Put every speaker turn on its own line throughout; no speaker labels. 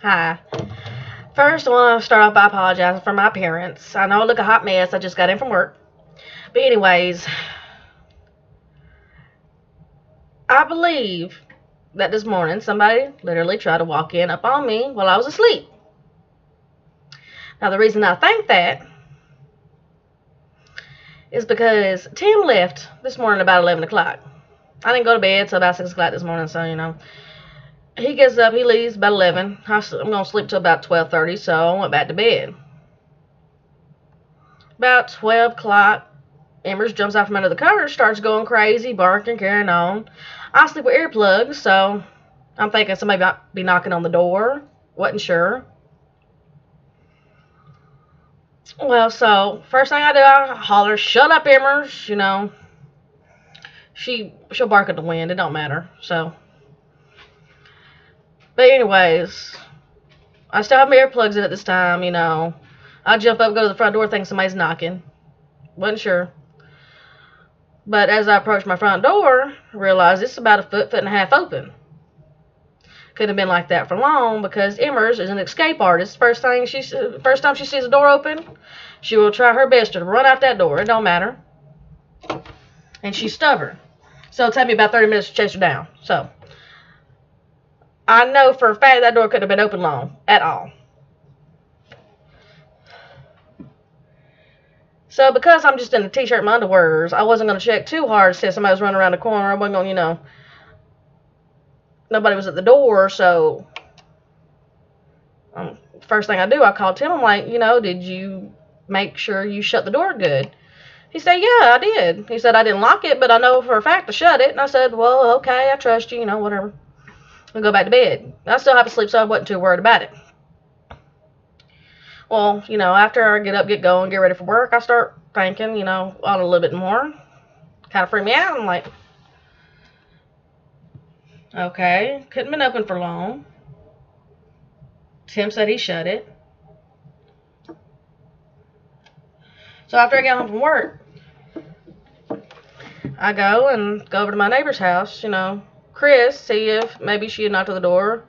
Hi. First, I want to start off by apologizing for my appearance. I know I look a hot mess. I just got in from work. But, anyways, I believe that this morning somebody literally tried to walk in up on me while I was asleep. Now, the reason I think that is because Tim left this morning about 11 o'clock. I didn't go to bed till about 6 o'clock this morning, so, He gets up, he leaves about 11. I'm going to sleep till about 12:30, so I went back to bed. About 12 o'clock, Embers jumps out from under the covers, starts going crazy, barking, carrying on. I sleep with earplugs, so I'm thinking somebody might be knocking on the door. Wasn't sure. Well, so first thing I do, I holler, "Shut up, Embers!" She'll bark at the wind. It don't matter. So, but anyways, I still have my earplugs in at this time. I jump up, go to the front door, think somebody's knocking. Wasn't sure. But as I approached my front door, I realized it's about a foot and a half open. Could have been like that for long because Emmers is an escape artist. First time she sees a door open, she will try her best to run out that door. It don't matter. And she's stubborn. So it'll take me about 30 minutes to chase her down. So I know for a fact that door couldn't have been open long at all. So because I'm just in a t-shirt and my underwears, I wasn't going to check too hard to see if somebody was running around the corner. I wasn't going to, nobody was at the door, so first thing I do, I called Tim. I'm like, did you make sure you shut the door good? He said, yeah, I did. He said, I didn't lock it, but I know for a fact to shut it. And I said, well, okay, I trust you, whatever. I'll go back to bed. I still have to sleep, so I wasn't too worried about it. Well, after I get up, get going, get ready for work, I start thinking, on a little bit more. Kind of freaked me out. I'm like, okay, couldn't have been open for long. Tim said he shut it. So after I get home from work, I go over to my neighbor's house, Chris, see if maybe she had knocked on the door.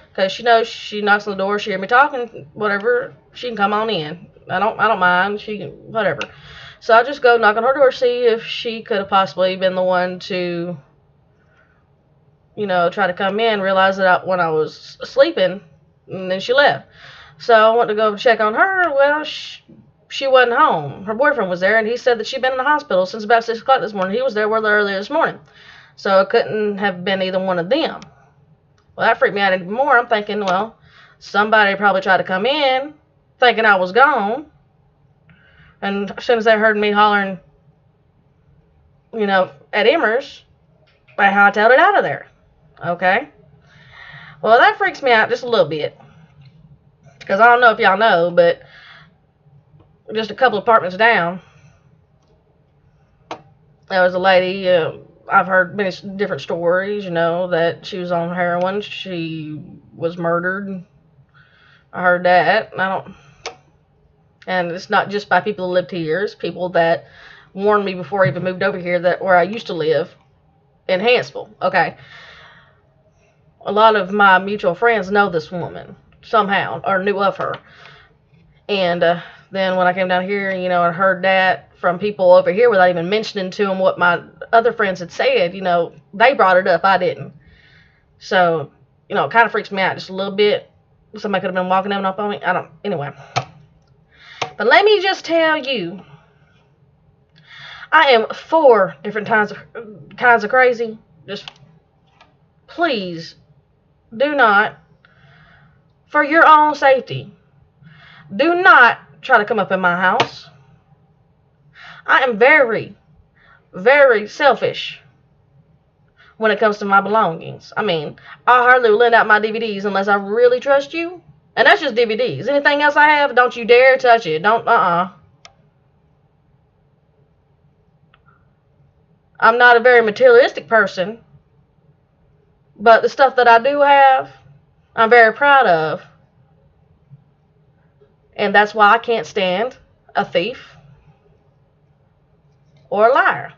Because she knows she knocks on the door, she hear me talking, whatever, she can come on in. I don't mind, she can, whatever. So I just go knock on her door, see if she could have possibly been the one to, try to come in, realize that when I was sleeping, and then she left. So I went to go check on her. Well, she wasn't home. Her boyfriend was there, and he said that she'd been in the hospital since about 6 o'clock this morning. He was there earlier this morning. So it couldn't have been either one of them. Well, that freaked me out even more. I'm thinking, well, somebody probably tried to come in thinking I was gone. And as soon as they heard me hollering, at Emmers, they hightailed it out of there. Okay? Well, that freaks me out just a little bit. Because I don't know if y'all know, but just a couple apartments down, there was a lady, I've heard many different stories, that she was on heroin. She was murdered. I heard that. And it's not just by people who lived here. It's people that warned me before I even moved over here where I used to live in Hansville. Okay. A lot of my mutual friends know this woman somehow or knew of her. And then when I came down here, and heard that from people over here without even mentioning to them what my other friends had said, they brought it up. I didn't. So, it kind of freaks me out just a little bit. Somebody could have been walking up on me. Anyway. But let me just tell you, I am 4 different kinds of crazy. Just please do not, for your own safety, do not try to come up in my house. I am very, very selfish when it comes to my belongings. I mean, I hardly lend out my DVDs unless I really trust you. And that's just DVDs. Anything else I have, don't you dare touch it. Don't, I'm not a very materialistic person. But the stuff that I do have, I'm very proud of. And that's why I can't stand a thief or a liar.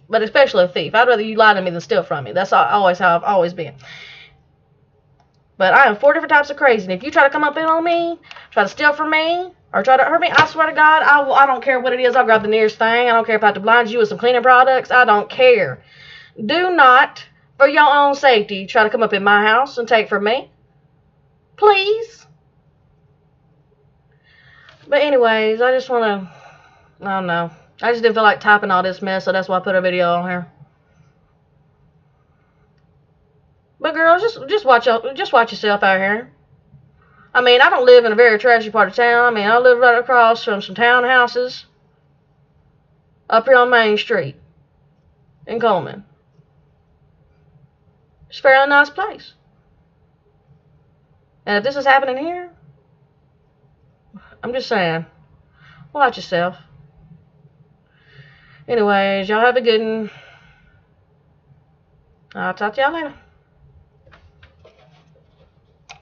But especially a thief. I'd rather you lie to me than steal from me. That's always how I've always been. But I am 4 different types of crazy. And if you try to come up in on me, try to steal from me, or try to hurt me, I swear to God, I don't care what it is. I'll grab the nearest thing. I don't care if I have to blind you with some cleaning products. I don't care. Do not, for your own safety, try to come up in my house and take from me. Please. But anyways, I just want to, I don't know. I just didn't feel like typing all this mess, so that's why I put a video on here. But girls, just watch yourself out here. I mean, I don't live in a very trashy part of town. I mean, I live right across from some townhouses up here on Main Street in Coleman. It's a fairly nice place. And if this is happening here, I'm just saying, watch yourself. Anyways, y'all have a good one. I'll talk to y'all later.